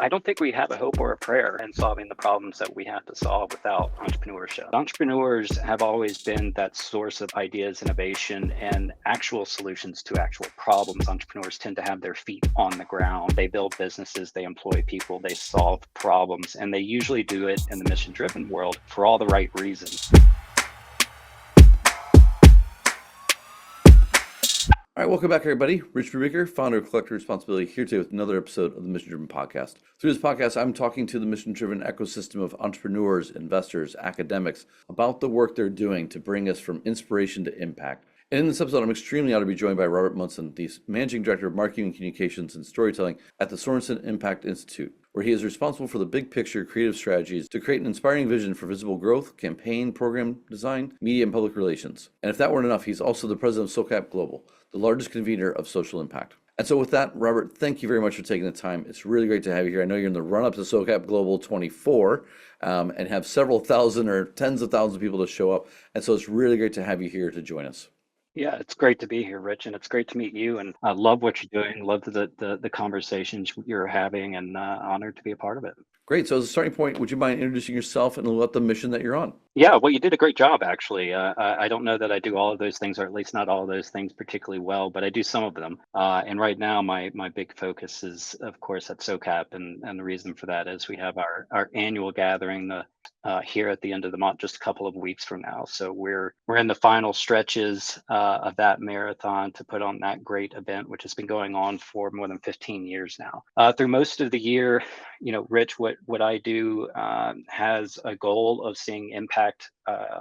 I don't think we have a hope or a prayer in solving the problems that we have to solve without entrepreneurship. Entrepreneurs have always been that source of ideas, innovation, and actual solutions to actual problems. Entrepreneurs tend to have their feet on the ground. They build businesses, they employ people, they solve problems, and they usually do it in the mission-driven world for all the right reasons. All right, welcome back, everybody. Rich Brubaker, founder of Collective Responsibility, here today with another episode of the Mission Driven Podcast. Through this podcast, I'm talking to the mission-driven ecosystem of entrepreneurs, investors, academics about the work they're doing to bring us from inspiration to impact. And in this episode, I'm extremely honored to be joined by Robert Munson, the Managing Director of Marketing and Communications and Storytelling at the Sorenson Impact Institute, where he is responsible for the big picture creative strategies to create an inspiring vision for visible growth, campaign, program design, media, and public relations. And if that weren't enough, he's also the president of SOCAP Global, the largest convener of social impact. And so with that, Robert, thank you very much for taking the time. It's really great to have you here. I know you're in the run-up to SOCAP Global 24 and have several thousand or tens of thousands of people to show up. And so it's really great to have you here to join us. Yeah, it's great to be here, Rich, and it's great to meet you. And I love what you're doing, love the conversations you're having, and honored to be a part of it. Great. So as a starting point, would you mind introducing yourself and what the mission that you're on? Yeah, well, you did a great job, actually. I don't know that I do all of those things, or at least not all of those things particularly well, but I do some of them. And right now, my big focus is, of course, at SOCAP, and the reason for that is we have our annual gathering here at the end of the month, just a couple of weeks from now. So we're in the final stretches of that marathon to put on that great event, which has been going on for more than 15 years now. Through most of the year, Rich, what I do has a goal of seeing impact,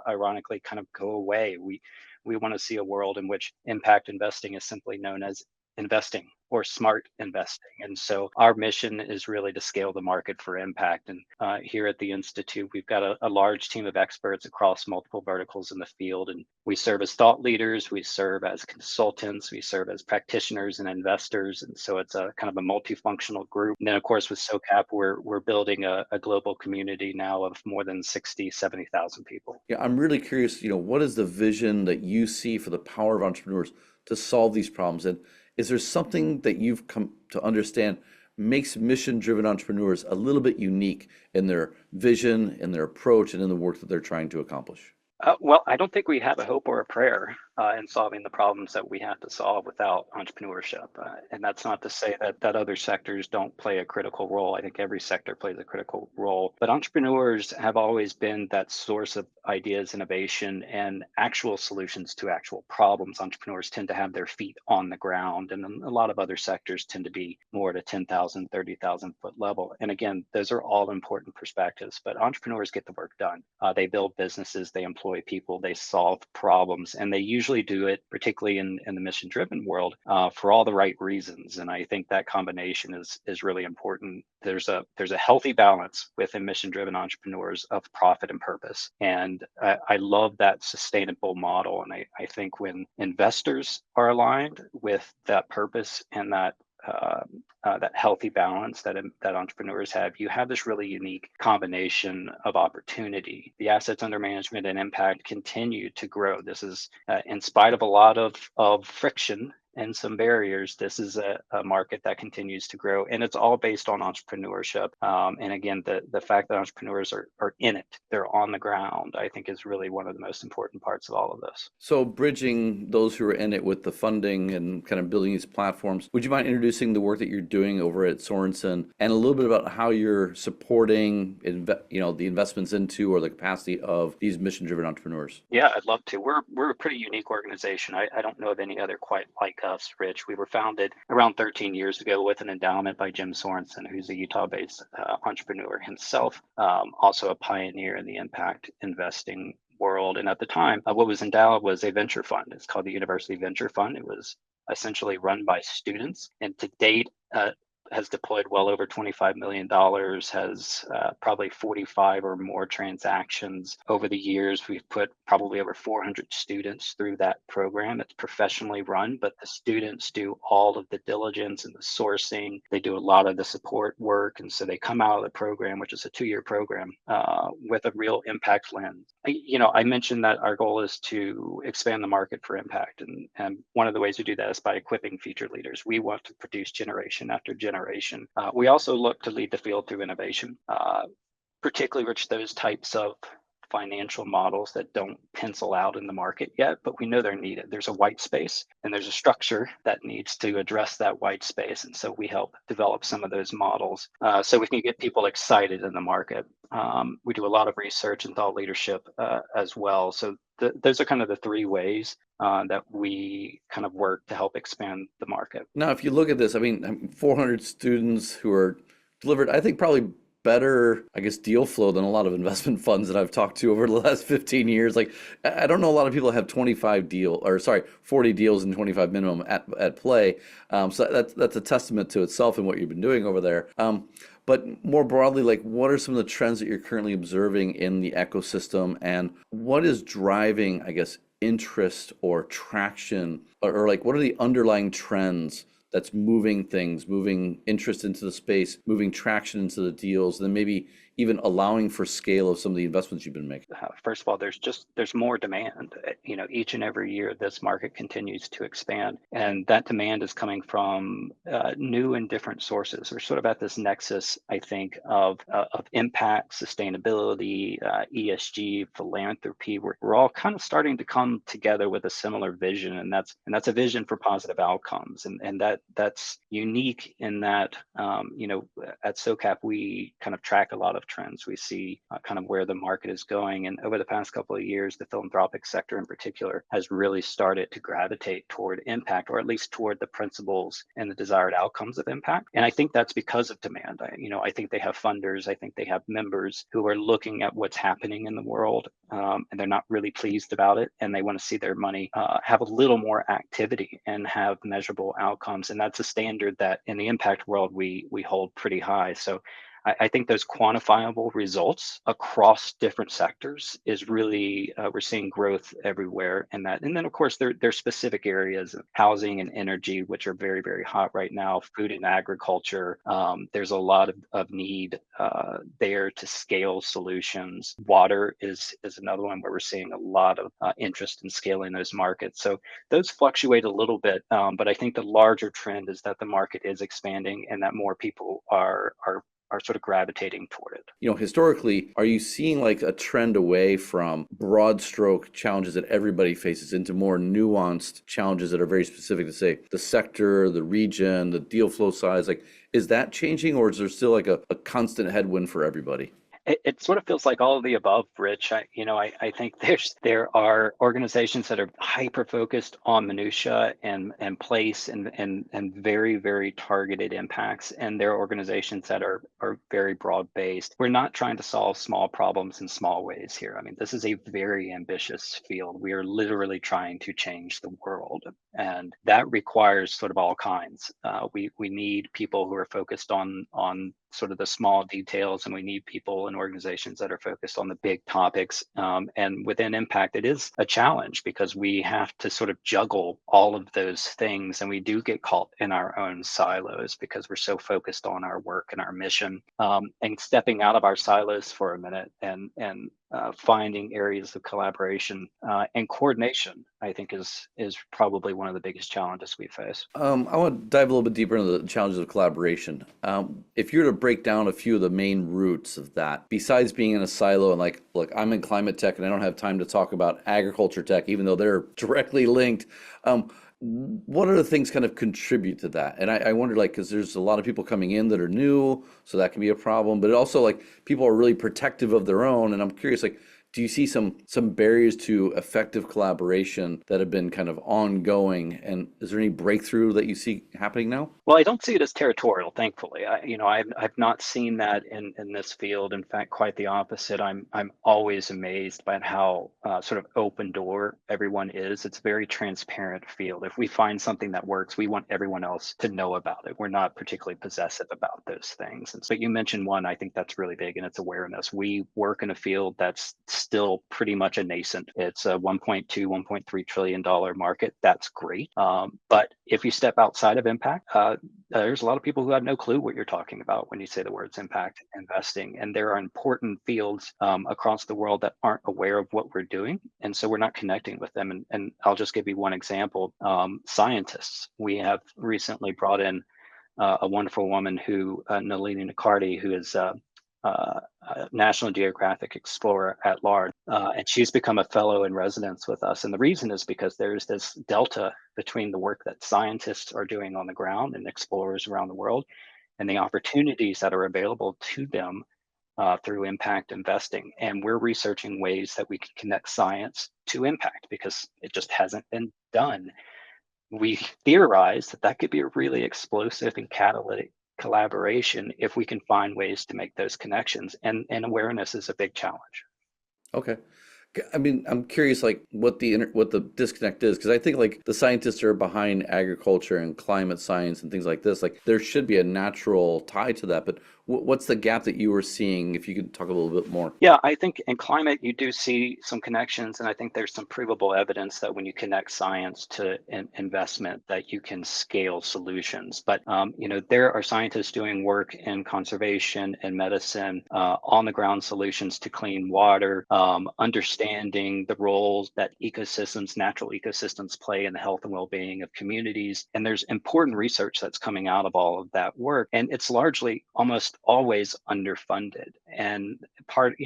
ironically, kind of go away. We want to see a world in which impact investing is simply known as investing or smart investing. And so our mission is really to scale the market for impact. And here at the Institute, we've got a large team of experts across multiple verticals in the field. And we serve as thought leaders, we serve as consultants, we serve as practitioners and investors. And so it's a kind of a multifunctional group. And then, of course, with SOCAP, we're building a global community now of more than 70,000 people. Yeah, I'm really curious, what is the vision that you see for the power of entrepreneurs to solve these problems? And is there something that you've come to understand makes mission-driven entrepreneurs a little bit unique in their vision, in their approach, and in the work that they're trying to accomplish? Well, I don't think we have a hope or a prayer in solving the problems that we have to solve without entrepreneurship. And that's not to say that other sectors don't play a critical role. I think every sector plays a critical role. But entrepreneurs have always been that source of ideas, innovation, and actual solutions to actual problems. Entrepreneurs tend to have their feet on the ground, and then a lot of other sectors tend to be more at a 10,000, 30,000 foot level. And again, those are all important perspectives, but entrepreneurs get the work done. They build businesses, they employ people, they solve problems, and they usually do it, particularly in the mission-driven world, for all the right reasons. And I think that combination is really important. There's a healthy balance within mission-driven entrepreneurs of profit and purpose, and I love that sustainable model. And I think when investors are aligned with that purpose and that healthy balance that entrepreneurs have, you have this really unique combination of opportunity. The assets under management and impact continue to grow. This is, in spite of a lot of friction and some barriers, this is a market that continues to grow, and it's all based on entrepreneurship. And again, the fact that entrepreneurs are in it, they're on the ground, I think is really one of the most important parts of all of this. So bridging those who are in it with the funding and kind of building these platforms, would you mind introducing the work that you're doing over at Sorenson and a little bit about how you're supporting the investments into or the capacity of these mission-driven entrepreneurs? Yeah, I'd love to. We're a pretty unique organization. I don't know of any other quite like us, Rich. We were founded around 13 years ago with an endowment by Jim Sorenson, who's a Utah-based entrepreneur himself, also a pioneer in the impact investing world. And at the time, what was endowed was a venture fund. It's called the University Venture Fund. It was essentially run by students, and to date, has deployed well over $25 million, has probably 45 or more transactions over the years. We've put probably over 400 students through that program. It's professionally run, but the students do all of the diligence and the sourcing. They do a lot of the support work. And so they come out of the program, which is a 2-year program, with a real impact lens. I mentioned that our goal is to expand the market for impact. And one of the ways we do that is by equipping future leaders. We want to produce generation after generation generation. We also look to lead the field through innovation, particularly with those types of financial models that don't pencil out in the market yet, but we know they're needed. There's a white space and there's a structure that needs to address that white space. And so we help develop some of those models so we can get people excited in the market. We do a lot of research and thought leadership as well. So those are kind of the three ways that we kind of work to help expand the market. Now, if you look at this, I mean, 400 students who are delivered, I think probably better, I guess, deal flow than a lot of investment funds that I've talked to over the last 15 years. Like, I don't know a lot of people have 40 deals and 25 minimum at play. So that's a testament to itself and what you've been doing over there. But more broadly, like, what are some of the trends that you're currently observing in the ecosystem, and what is driving, I guess, interest or traction, or like, what are the underlying trends that's moving things, moving interest into the space, moving traction into the deals, and then maybe even allowing for scale of some of the investments you've been making? First of all, there's more demand. Each and every year, this market continues to expand, and that demand is coming from new and different sources. We're sort of at this nexus, I think, of impact, sustainability, ESG, philanthropy. We're all kind of starting to come together with a similar vision, and that's a vision for positive outcomes, and that's unique in that at SOCAP we kind of track a lot of trends. We see kind of where the market is going. And over the past couple of years, the philanthropic sector in particular has really started to gravitate toward impact, or at least toward the principles and the desired outcomes of impact. And I think that's because of demand. I think they have funders. I think they have members who are looking at what's happening in the world, and they're not really pleased about it. And they want to see their money have a little more activity and have measurable outcomes. And that's a standard that in the impact world, we hold pretty high. So I think those quantifiable results across different sectors is really, we're seeing growth everywhere in that. And then, of course, there's specific areas of housing and energy, which are very, very hot right now, food and agriculture. There's a lot of need there to scale solutions. Water is another one where we're seeing a lot of interest in scaling those markets. So those fluctuate a little bit, but I think the larger trend is that the market is expanding and that more people are sort of gravitating toward it. Historically, are you seeing like a trend away from broad stroke challenges that everybody faces into more nuanced challenges that are very specific to, say, the sector, the region, the deal flow size? Like, is that changing, or is there still like a constant headwind for everybody? It sort of feels like all of the above, Rich. I think there are organizations that are hyper focused on minutia and place and very, very targeted impacts, and there are organizations that are very broad based. We're not trying to solve small problems in small ways here. I mean, this is a very ambitious field. We are literally trying to change the world, and that requires sort of all kinds. We need people who are focused on sort of the small details, and we need people and organizations that are focused on the big topics. And within impact, it is a challenge because we have to sort of juggle all of those things, and we do get caught in our own silos because we're so focused on our work and our mission. And stepping out of our silos for a minute and finding areas of collaboration and coordination, I think is probably one of the biggest challenges we face. I want to dive a little bit deeper into the challenges of collaboration. If you were to break down a few of the main roots of that, besides being in a silo and like, look, I'm in climate tech and I don't have time to talk about agriculture tech, even though they're directly linked. What other things kind of contribute to that? And I wonder, like, because there's a lot of people coming in that are new, so that can be a problem. But it also, like, people are really protective of their own. And I'm curious, like, do you see some barriers to effective collaboration that have been kind of ongoing? And is there any breakthrough that you see happening now? Well, I don't see it as territorial, thankfully. I've not seen that in this field. In fact, quite the opposite. I'm always amazed by how sort of open door everyone is. It's a very transparent field. If we find something that works, we want everyone else to know about it. We're not particularly possessive about those things. And so you mentioned one, I think that's really big, and it's awareness. We work in a field that's still pretty much a nascent. It's a $1.3 trillion market. That's great. But if you step outside of impact, there's a lot of people who have no clue what you're talking about when you say the words impact investing. And there are important fields across the world that aren't aware of what we're doing. And so we're not connecting with them. And I'll just give you one example. Scientists. We have recently brought in a wonderful woman who, Nalini Nakardi, who is a National Geographic Explorer at large. And she's become a fellow in residence with us. And the reason is because there's this delta between the work that scientists are doing on the ground and explorers around the world and the opportunities that are available to them through impact investing. And we're researching ways that we can connect science to impact because it just hasn't been done. We theorize that that could be a really explosive and catalytic collaboration if we can find ways to make those connections. And awareness is a big challenge. Okay. I mean, I'm curious, like what the disconnect is, because I think like the scientists are behind agriculture and climate science and things like this. Like there should be a natural tie to that, but what's the gap that you were seeing? If you could talk a little bit more. Yeah, I think in climate, you do see some connections. And I think there's some provable evidence that when you connect science to investment, that you can scale solutions. But, there are scientists doing work in conservation and medicine, on the ground solutions to clean water, understanding the roles that natural ecosystems play in the health and well-being of communities. And there's important research that's coming out of all of that work. And it's largely almost always underfunded. And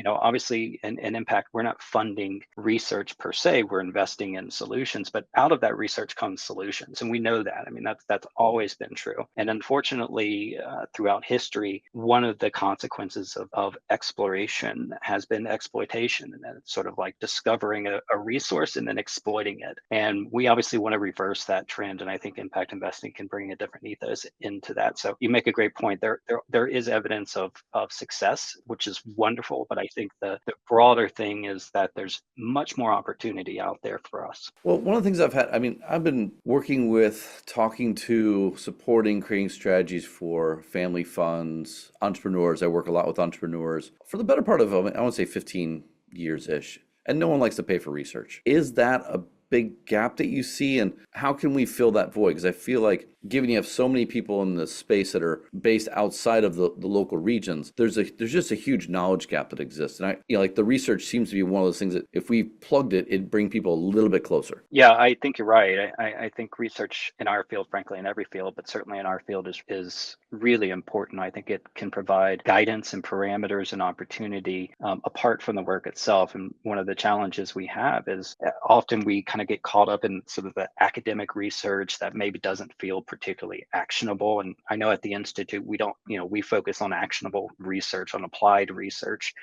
obviously in impact, we're not funding research per se, we're investing in solutions, but out of that research comes solutions. And we know that. I mean, that's always been true. And unfortunately, throughout history, one of the consequences of exploration has been exploitation. And then it's sort of like discovering a resource and then exploiting it. And we obviously want to reverse that trend. And I think impact investing can bring a different ethos into that. So you make a great point. There is evidence of success, which is wonderful. But I think the broader thing is that there's much more opportunity out there for us. Well, one of the things I've been working with, talking to, supporting, creating strategies for family funds, entrepreneurs. I work a lot with entrepreneurs for the better part of, I want to say 15 years-ish. And no one likes to pay for research. Is that a big gap that you see, and how can we fill that void? Because I feel like given you have so many people in this space that are based outside of the local regions, there's just a huge knowledge gap that exists. And like the research seems to be one of those things that if we plugged it, it'd bring people a little bit closer. Yeah, I think you're right. I think research in our field, frankly, in every field, but certainly in our field is really important. I think it can provide guidance and parameters and opportunity apart from the work itself. And one of the challenges we have is often we kind of get caught up in sort of the academic research that maybe doesn't feel particularly actionable. And I know at the Institute, we don't, we focus on actionable research, on applied research.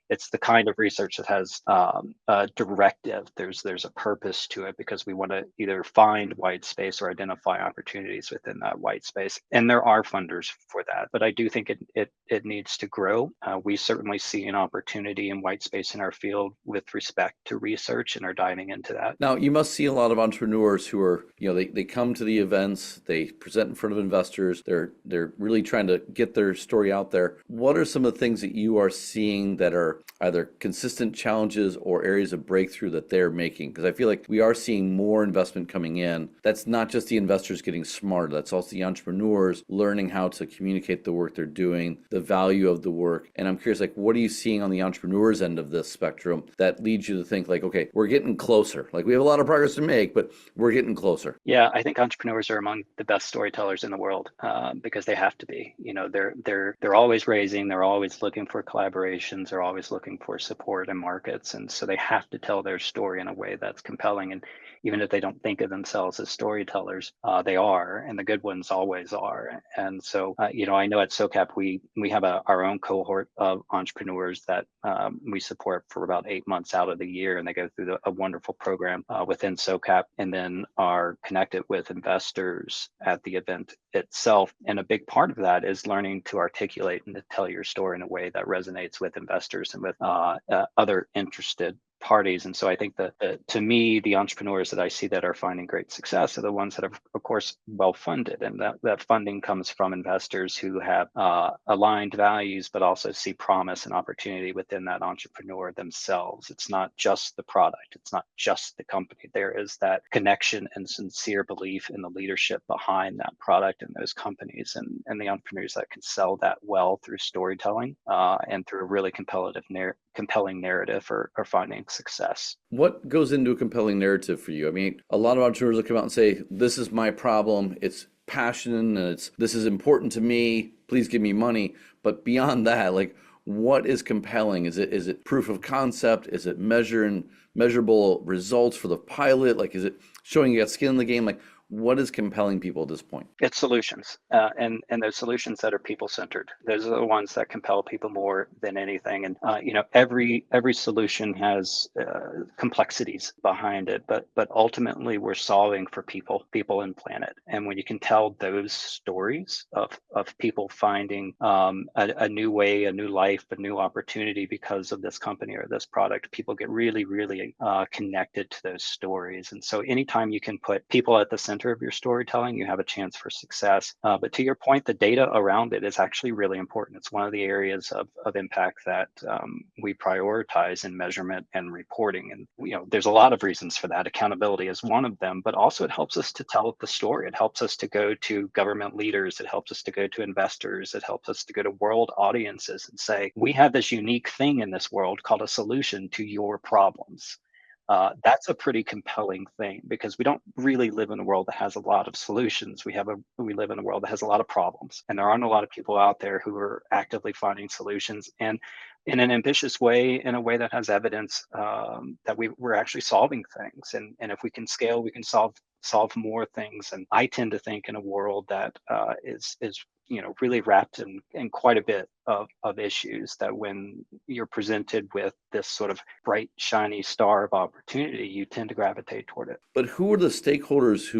It's the kind of research that has a directive. There's a purpose to it because we want to either find white space or identify opportunities within that white space. And there are funders for that, but I do think it needs to grow. We certainly see an opportunity in white space in our field with respect to research and are diving into that. Now, you must see a lot of entrepreneurs who are, they come to the events, they present in front of investors, they're really trying to get their story out there. What are some of the things that you are seeing that are either consistent challenges or areas of breakthrough that they're making? Because I feel like we are seeing more investment coming in. That's not just the investors getting smarter, that's also the entrepreneurs learning how to communicate the work they're doing, the value of the work. And I'm curious, like, what are you seeing on the entrepreneurs end of this spectrum that leads you to think like, okay, we're getting closer. Like we have a lot of progress to make, but we're getting closer. Yeah, I think entrepreneurs are among the best storytellers in the world because they have to be. They're always raising, they're always looking for collaborations, they're always looking for support in markets, and so they have to tell their story in a way that's compelling. And even if they don't think of themselves as storytellers, they are, and the good ones always are. And so, I know at SOCAP we have our own cohort of entrepreneurs that we support for about 8 months out of the year, and they go through a wonderful program within SOCAP, and then are connected with investors at the event itself. And a big part of that is learning to articulate and to tell your story in a way that resonates with investors and with other interested parties. And so I think that to me, the entrepreneurs that I see that are finding great success are the ones that are, of course, well funded. And that funding comes from investors who have aligned values, but also see promise and opportunity within that entrepreneur themselves. It's not just the product, it's not just the company. There is that connection and sincere belief in the leadership behind that product and those companies, and the entrepreneurs that can sell that well through storytelling and through a really compelling narrative or finding success. What goes into a compelling narrative for you? I mean, a lot of entrepreneurs will come out and say, "This is my problem. It's passion and this is important to me. Please give me money." But beyond that, like, what is compelling? Is it proof of concept? Is it measurable results for the pilot? Like, is it showing you got skin in the game? Like, what is compelling people at this point? It's solutions, and those solutions that are people centered. Those are the ones that compel people more than anything. And every solution has complexities behind it, but ultimately we're solving for people and planet. And when you can tell those stories of people finding a new way, a new life, a new opportunity because of this company or this product, people get really, really connected to those stories. And so anytime you can put people at the center of your storytelling, you have a chance for success. But to your point, the data around it is actually really important. It's one of the areas of impact that we prioritize in measurement and reporting. And there's a lot of reasons for that. Accountability is one of them, but also it helps us to tell the story. It helps us to go to government leaders. It helps us to go to investors. It helps us to go to world audiences and say, we have this unique thing in this world called a solution to your problems. That's a pretty compelling thing because we don't really live in a world that has a lot of solutions. We live in a world that has a lot of problems, and there aren't a lot of people out there who are actively finding solutions and in an ambitious way, in a way that has evidence that we're actually solving things. And if we can scale, we can solve more things. And I tend to think in a world that is really wrapped in quite a bit of issues, that when you're presented with this sort of bright, shiny star of opportunity, you tend to gravitate toward it. But who are the stakeholders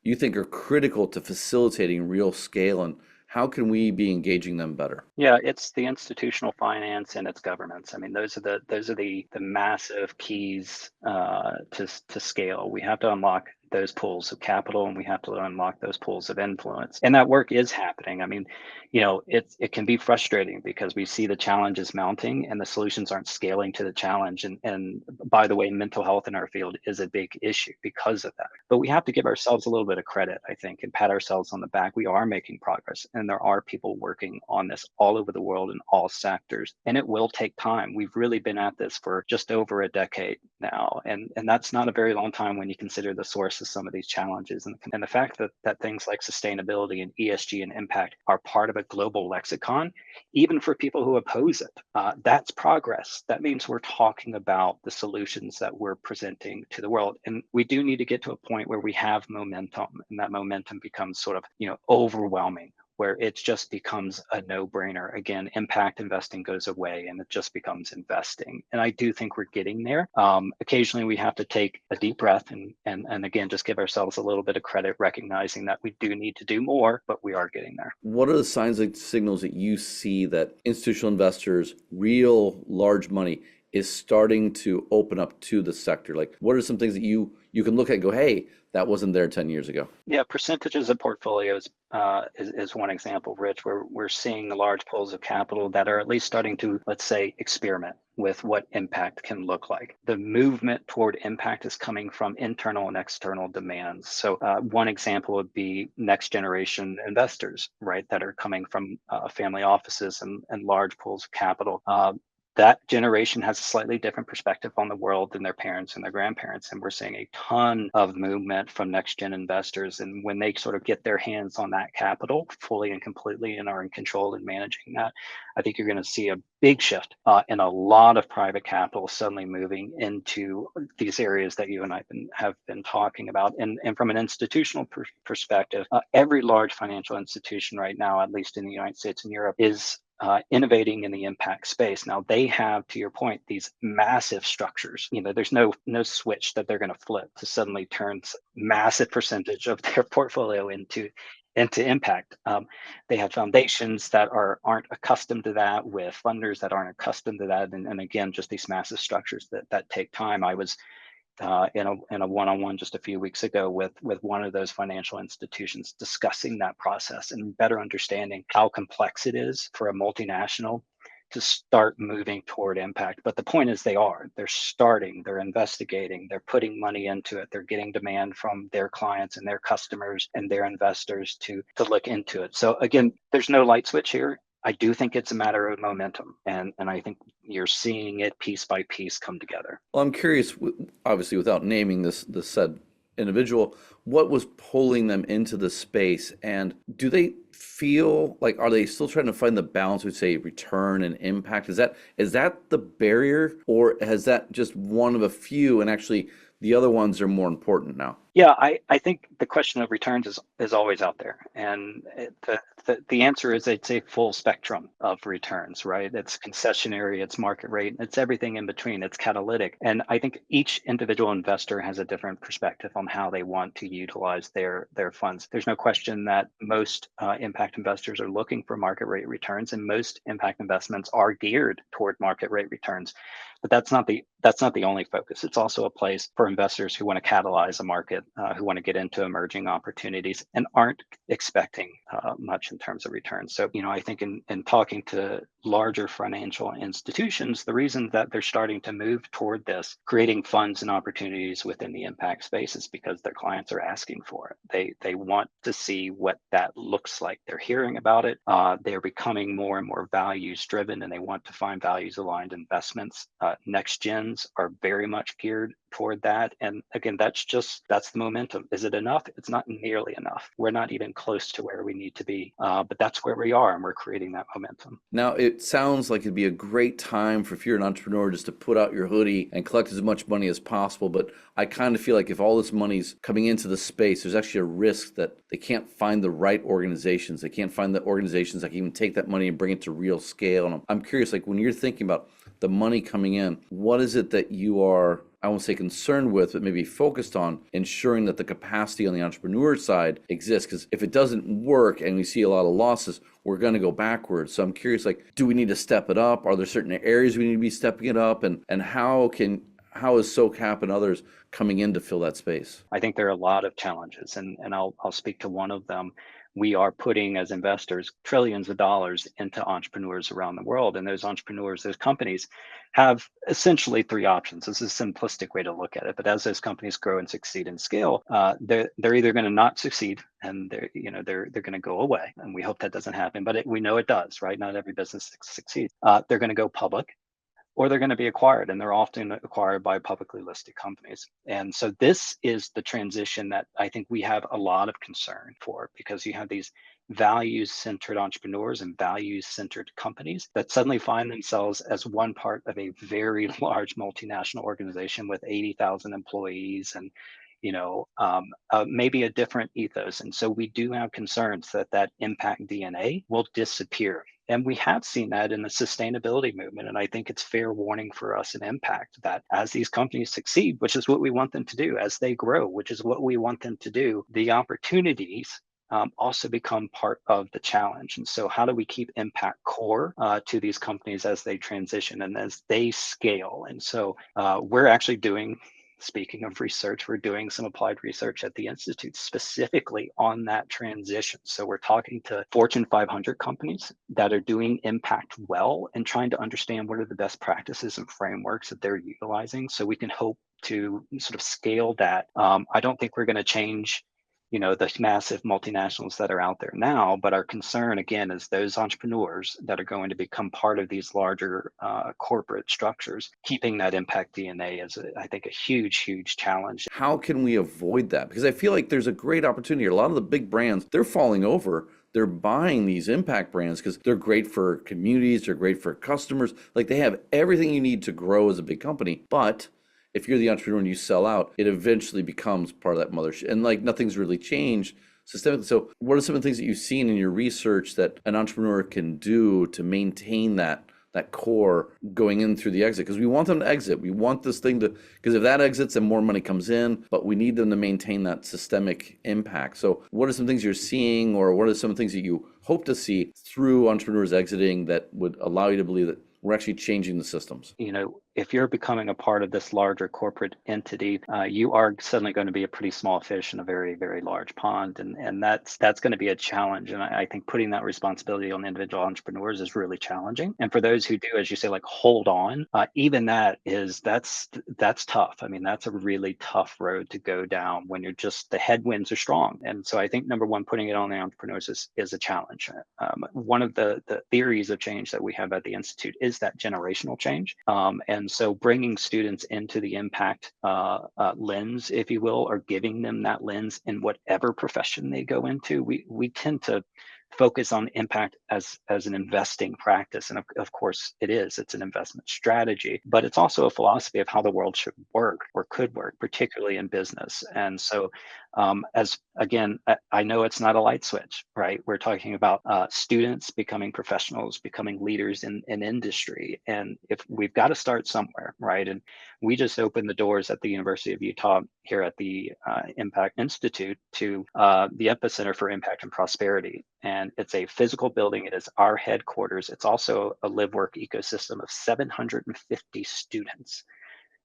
you think are critical to facilitating real scale, and how can we be engaging them better? Yeah, it's the institutional finance and its governance. I mean, those are the massive keys to scale. We have to unlock those pools of capital, and we have to unlock those pools of influence. And that work is happening. I mean, it can be frustrating because we see the challenges mounting and the solutions aren't scaling to the challenge. And by the way, mental health in our field is a big issue because of that. But we have to give ourselves a little bit of credit, I think, and pat ourselves on the back. We are making progress, and there are people working on this all over the world in all sectors. And it will take time. We've really been at this for just over a decade now. And that's not a very long time when you consider the source of some of these challenges. And the fact that things like sustainability and ESG and impact are part of a global lexicon, even for people who oppose it, that's progress. That means we're talking about the solutions that we're presenting to the world. And we do need to get to a point where we have momentum, and that momentum becomes sort of, overwhelming, where it just becomes a no-brainer. Again, impact investing goes away and it just becomes investing. And I do think we're getting there. Occasionally we have to take a deep breath and again, just give ourselves a little bit of credit, recognizing that we do need to do more, but we are getting there. What are the signs and signals that you see that institutional investors, real large money, is starting to open up to the sector? Like, what are some things that you can look at and go, hey, that wasn't there 10 years ago? Yeah, percentages of portfolios is one example, Rich, where we're seeing the large pools of capital that are at least starting to, let's say, experiment with what impact can look like. The movement toward impact is coming from internal and external demands. So one example would be next generation investors, right, that are coming from family offices and large pools of capital. That generation has a slightly different perspective on the world than their parents and their grandparents. And we're seeing a ton of movement from next gen investors. And when they sort of get their hands on that capital fully and completely and are in control and managing that, I think you're going to see a big shift in a lot of private capital suddenly moving into these areas that you and I have been talking about. And from an institutional perspective, every large financial institution right now, at least in the United States and Europe, is innovating in the impact space. Now they have, to your point, these massive structures. There's no switch that they're going to flip to suddenly turn massive percentage of their portfolio into impact. They have foundations that aren't accustomed to that, with funders that aren't accustomed to that, and again, just these massive structures that take time. I was in a one-on-one just a few weeks ago with one of those financial institutions, discussing that process and better understanding how complex it is for a multinational to start moving toward impact. But the point is, they're starting, they're investigating, they're putting money into it, they're getting demand from their clients and their customers and their investors to look into it. So again, there's no light switch here. I do think it's a matter of momentum, and I think you're seeing it piece by piece come together. Well, I'm curious, obviously, without naming this said individual, what was pulling them into the space, and do they feel like, are they still trying to find the balance with, say, return and impact? Is that the barrier, or has that just one of a few, and actually the other ones are more important now? Yeah, I think the question of returns is always out there. And the answer is it's a full spectrum of returns, right? It's concessionary, it's market rate, it's everything in between, it's catalytic. And I think each individual investor has a different perspective on how they want to utilize their funds. There's no question that most impact investors are looking for market rate returns, and most impact investments are geared toward market rate returns. But that's not the only focus. It's also a place for investors who want to catalyze a market, who want to get into emerging opportunities and aren't expecting much in terms of returns. So, I think in talking to larger financial institutions, the reason that they're starting to move toward this, creating funds and opportunities within the impact space, is because their clients are asking for it. They want to see what that looks like. They're hearing about it. They're becoming more and more values driven, and they want to find values aligned investments. Next gens are very much geared toward that. And again, that's the momentum. Is it enough? It's not nearly enough. We're not even close to where we need to be, but that's where we are, and we're creating that momentum. Now, it sounds like it'd be a great time for if you're an entrepreneur just to put out your hoodie and collect as much money as possible. But I kind of feel like if all this money's coming into the space, there's actually a risk that they can't find the right organizations. They can't find the organizations that can even take that money and bring it to real scale. And I'm curious, like when you're thinking about the money coming in, what is it that you are, I won't say concerned with, but maybe focused on ensuring that the capacity on the entrepreneur side exists? Because if it doesn't work and we see a lot of losses, we're going to go backwards. So I'm curious, like, do we need to step it up? Are there certain areas we need to be stepping it up? And how is SOCAP and others coming in to fill that space? I think there are a lot of challenges, and I'll speak to one of them. We are putting, as investors, trillions of dollars into entrepreneurs around the world. And those entrepreneurs, those companies have essentially three options. This is a simplistic way to look at it. But as those companies grow and succeed and scale, they're either going to not succeed, and they're going to go away. And we hope that doesn't happen, but we know it does, right? Not every business succeeds. They're going to go public, or they're going to be acquired, and they're often acquired by publicly listed companies. And so this is the transition that I think we have a lot of concern for, because you have these values-centered entrepreneurs and values-centered companies that suddenly find themselves as one part of a very large multinational organization with 80,000 employees and maybe a different ethos. And so we do have concerns that impact DNA will disappear. And we have seen that in the sustainability movement. And I think it's fair warning for us in impact that as these companies succeed, which is what we want them to do, as they grow, which is what we want them to do, the opportunities also become part of the challenge. And so how do we keep impact core to these companies as they transition and as they scale? And so we're actually speaking of research, we're doing some applied research at the Institute specifically on that transition. So we're talking to Fortune 500 companies that are doing impact well and trying to understand what are the best practices and frameworks that they're utilizing so we can hope to sort of scale that. I don't think we're going to change the massive multinationals that are out there now, but our concern again is those entrepreneurs that are going to become part of these larger corporate structures. Keeping that impact DNA is, I think, a huge challenge. How can we avoid that? Because I feel like there's a great opportunity. A lot of the big brands, they're falling over. They're buying these impact brands because they're great for communities, they're great for customers. Like they have everything you need to grow as a big company, but if you're the entrepreneur and you sell out, it eventually becomes part of that mothership. And like nothing's really changed systemically. So what are some of the things that you've seen in your research that an entrepreneur can do to maintain that core going in through the exit? Because we want them to exit. We want this thing to, because if that exits, then more money comes in, but we need them to maintain that systemic impact. So what are some things you're seeing, or what are some things that you hope to see through entrepreneurs exiting that would allow you to believe that we're actually changing the systems? if you're becoming a part of this larger corporate entity, you are suddenly going to be a pretty small fish in a very, very large pond, and that's going to be a challenge. And I think putting that responsibility on individual entrepreneurs is really challenging. And for those who do, as you say, like hold on, even that's tough. I mean, that's a really tough road to go down when you're just the headwinds are strong. And so I think number one, putting it on the entrepreneurs is a challenge. One of the theories of change that we have at the Institute is that generational change. And so bringing students into the impact lens, if you will, or giving them that lens in whatever profession they go into, we tend to focus on impact as an investing practice. And of course it's an investment strategy, but it's also a philosophy of how the world should work or could work, particularly in business. And so as again, I know it's not a light switch, right? We're talking about students becoming professionals, becoming leaders in industry. And if we've got to start somewhere, right? And we just opened the doors at the University of Utah here at the Impact Institute to the Epicenter for Impact and Prosperity. And it's a physical building. It is our headquarters. It's also a live work ecosystem of 750 students.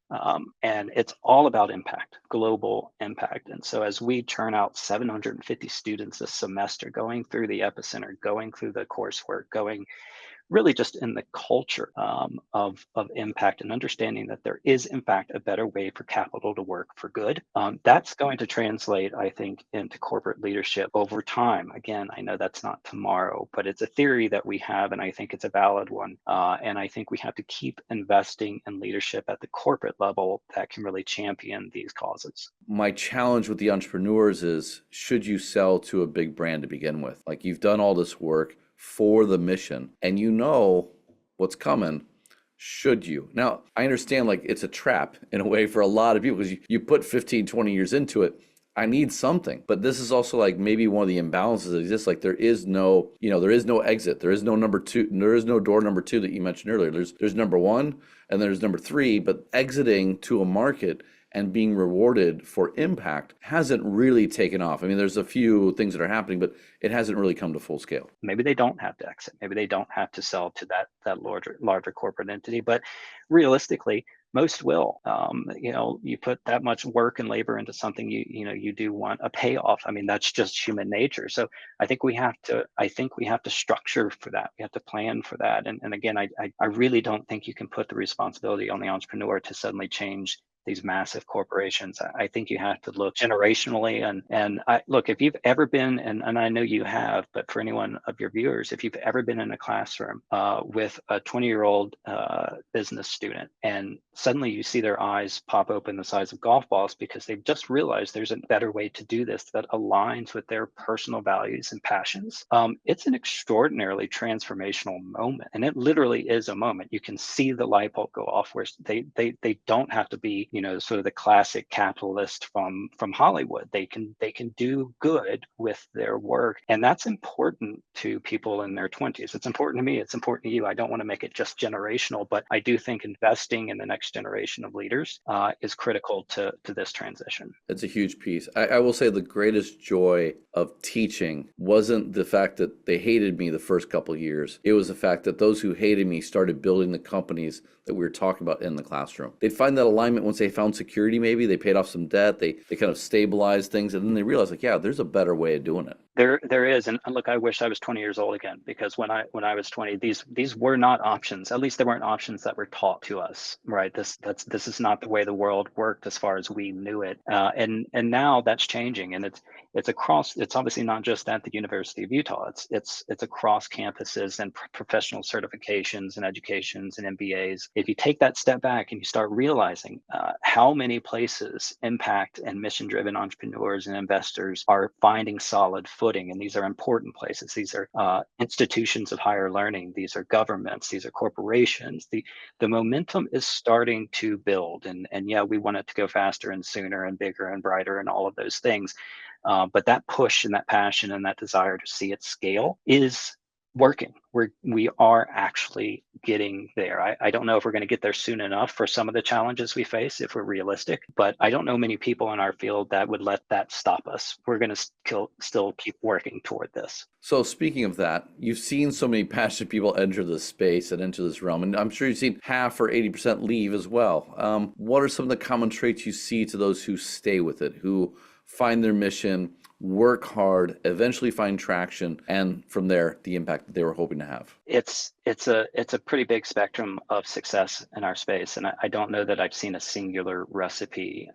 And it's all about impact, global impact. And so as we churn out 750 students a semester going through the Epicenter, going through the coursework, going really just in the culture of impact and understanding that there is, in fact, a better way for capital to work for good. That's going to translate, I think, into corporate leadership over time. Again, I know that's not tomorrow, but it's a theory that we have, and I think it's a valid one. And I think we have to keep investing in leadership at the corporate level that can really champion these causes. My challenge with the entrepreneurs is, should you sell to a big brand to begin with? Like, you've done all this work for the mission and you know what's coming. Should you? Now, I understand like it's a trap in a way for a lot of people because you put 15, 20 years into it. I need something. But this is also like maybe one of the imbalances that exists. Like there is no exit. There is no number two. There is no door number two that you mentioned earlier. There's number one and there's number three, but exiting to a market and being rewarded for impact hasn't really taken off. I mean, there's a few things that are happening, but it hasn't really come to full scale. Maybe they don't have to exit. Maybe they don't have to sell to that larger corporate entity, but realistically, most will. You put that much work and labor into something, you do want a payoff. I mean, that's just human nature. So I think we have to structure for that. We have to plan for that. And again, I really don't think you can put the responsibility on the entrepreneur to suddenly change these massive corporations. I think you have to look generationally and look, if you've ever been, and I know you have, but for anyone of your viewers, if you've ever been in a classroom with a 20-year-old business student and suddenly you see their eyes pop open the size of golf balls because they've just realized there's a better way to do this that aligns with their personal values and passions, it's an extraordinarily transformational moment. And it literally is a moment. You can see the light bulb go off where they don't have to be, sort of the classic capitalist from Hollywood. They can do good with their work. And that's important to people in their 20s. It's important to me. It's important to you. I don't want to make it just generational, but I do think investing in the next generation of leaders is critical to this transition. It's a huge piece. I will say the greatest joy of teaching wasn't the fact that they hated me the first couple of years. It was the fact that those who hated me started building the companies that we were talking about in the classroom. They'd find that alignment once they found security. Maybe they paid off some debt, they kind of stabilized things, and then they realized like, yeah, there's a better way of doing it. There is, and look, I wish I was 20 years old again, because when I was 20, these were not options. At least they weren't options that were taught to us, right? This is not the way the world worked as far as we knew it, and now that's changing, and it's across. It's obviously not just at the University of Utah. It's across campuses and professional certifications and educations and MBAs. If you take that step back and you start realizing how many places impact and mission-driven entrepreneurs and investors are finding solid footing, and these are important places. These are institutions of higher learning. These are governments. These are corporations. The momentum is starting to build, and yeah, we want it to go faster and sooner and bigger and brighter and all of those things. But that push and that passion and that desire to see it scale is working. We are actually getting there. I don't know if we're going to get there soon enough for some of the challenges we face if we're realistic, but I don't know many people in our field that would let that stop us. We're going to still keep working toward this. So speaking of that, you've seen so many passionate people enter this space and enter this realm, and I'm sure you've seen half or 80% leave as well. What are some of the common traits you see to those who stay with it, who find their mission, work hard, eventually find traction, and from there, the impact that they were hoping to have? It's a pretty big spectrum of success in our space, and I don't know that I've seen a singular recipe.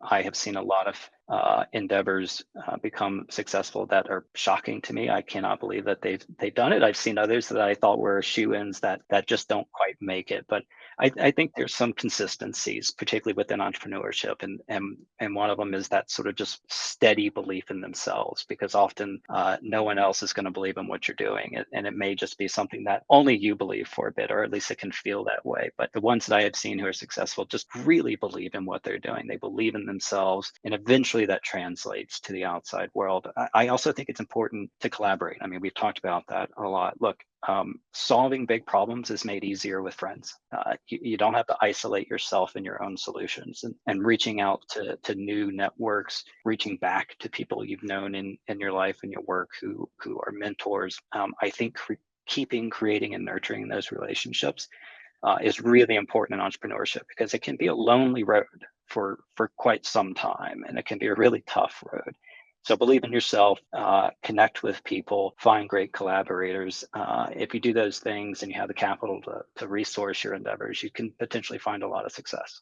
I have seen a lot of endeavors become successful that are shocking to me. I cannot believe that they've done it. I've seen others that I thought were shoo-ins that just don't quite make it. But I think there's some consistencies, particularly within entrepreneurship, and one of them is that sort of just steady belief in themselves, because often no one else is going to believe in what you're doing, and it may just be something that only you believe for a bit, or at least it can feel that way. But the ones that I have seen who are successful just really believe in what they're doing. They believe in themselves, and eventually that translates to the outside world. I also think it's important to collaborate. I mean, we've talked about that a lot. Look, solving big problems is made easier with friends. You don't have to isolate yourself in your own solutions, and reaching out to new networks, reaching back to people you've known in your life and your work who are mentors. I think creating and nurturing those relationships is really important in entrepreneurship, because it can be a lonely road for quite some time, and it can be a really tough road. So believe in yourself, connect with people, find great collaborators. If you do those things and you have the capital to resource your endeavors, you can potentially find a lot of success.